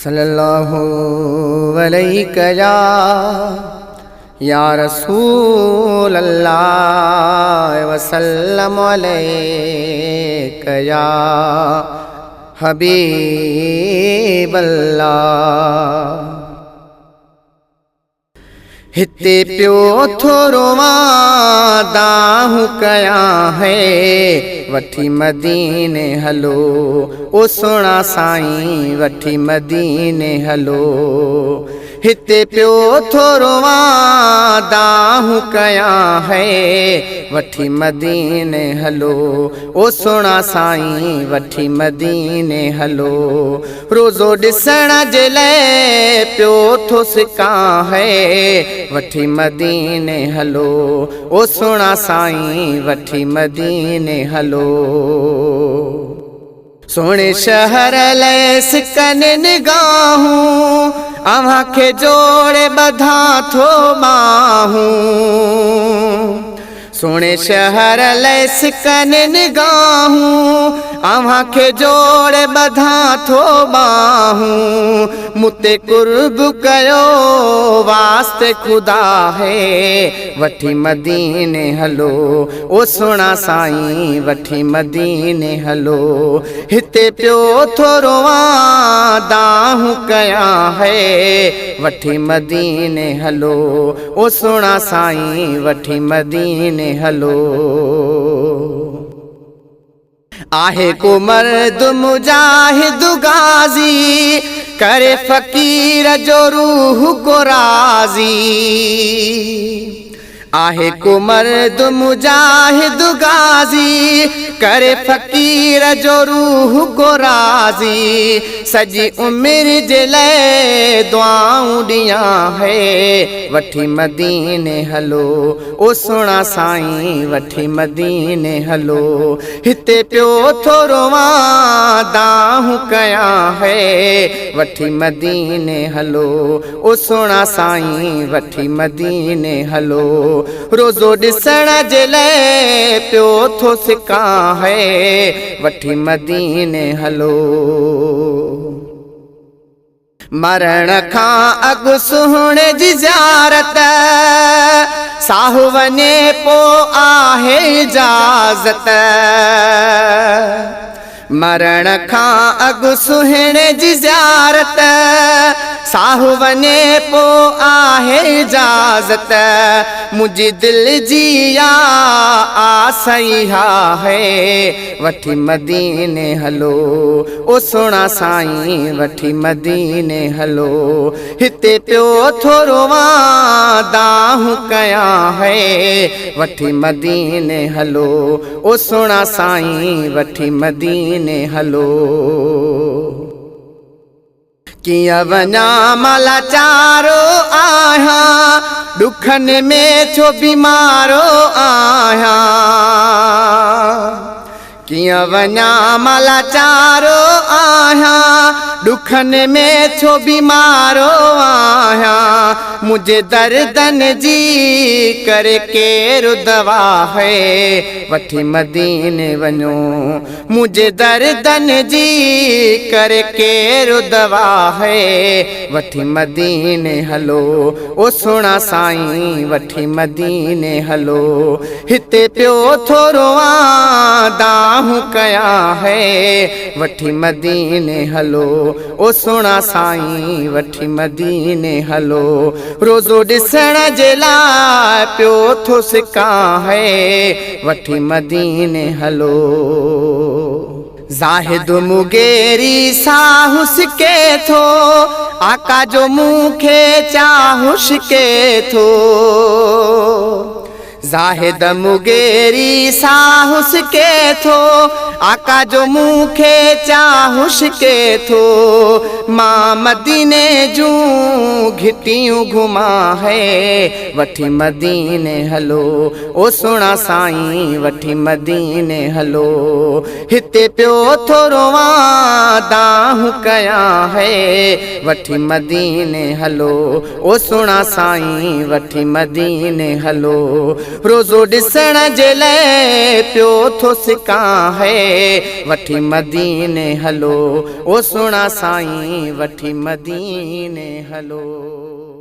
सल्लल्लाहु अलैहि या रसूल अल्लाह वसल्लम अलैका या हबीब अल्लाह। हिते प्यो थोरो दाहू कया है वठी मदीने हलो, ओ सोना साईं वठी मदीने हलो। हिते प्यो थोरो दाहू कया है वठी मदीने हलो, ओ सोना साईं वठी मदीने हलो। रोज़ो ॾिसण जे लाइ प्यो थो सिका है वठी मदीने हलो, ओ सोना साईं वठी मदीने हलो। सोने शहर लाइ सिकन निगाहूं अव्हां खे जोड़े ॿधा थो बाहूं। सोने शहर लाइ सिकन निगाहूं अव्हां खे जोड़े ॿधा थो बाहूं। मुते कुर्ब कयो वास्ते खुदा है वठी मदीने हलो, ओ सोना साईं वठी मदीने हलो। हिते प्यो थोरो दाहू कया है वठी मदीने हलो, ओ सोना साईं वठी मदीने हलो। आहे को मर्द मुजाहिद गाजी करे फकीर जो रूह को राजी। आहे को मर्द मुजाहिद गाजी करे फकीर जो रूह को राजी। सजी उम्र जे लाइ दुआऊं ॾियां है वठी मदीने हलो, ओ सोना साईं वठी मदीने हलो। हिते प्यो थोरो दाहू कया है वठी मदीने हलो, ओ सोना साईं वठी मदीने हलो। रोज़ो ॾिसण जे लाइ प्यो थो सिका है वठी मदीने हलो। मरण खां अॻु सुहिणे जी ज़ियारत साहु वञे पोइ आहे इजाज़त। मरण खां अॻु सुहिणे जी ज़ियारत साहु वञे पोइ आहे इजाज़त। मुंहिंजी दिलि जी आसइहा है वठी मदीने हलो, ओ सोना साईं वठी मदीने हलो। हिते प्यो थोरो दाहू कया है वठी मदीने हलो, ओ सोना साईं वठी मदीने हलो। किया वञा मला चारो आहियां दुखन में छो बीमारो आहियां। किया वञा मला चारो आहियां दुखन में छो बीमारो आहियां। मुझे दर्दन जी करे केरु दवा है वठी मदीने वञो। मुझे दर्दन जी करे केरु दवा है वठी मदीने हलो, ओ सोना साईं वठी मदीने हलो। हिते प्यो थोरो दाहू कया है वठी मदीने हलो, ओ सोना साईं वठी मदीने हलो। रोज़ो ॾिसण जे लाइ प्यो थो सिका है वठी मदीने हलो। ज़ाहिद मुगेरी साहु सिके थो आका जो मूंखे चाहु शिके थो। ज़ाहिद मुगेरी साहु सिके थो आका जो मूंखे चाहु शिके थो। मां मदीने जूं घिटियूं घुमा है वठी मदीने हलो, ओ सोना साईं वठी मदीने हलो। हिते प्यो थोरो दाहू कया है वठी मदीने हलो, ओ सोना साईं वठी मदीने हलो। रोज़ो ॾिसण जे लाइ पियो थो सिकां है वठी मदीने हलो ओ सुहिणा साईं वठी मदीने हलो।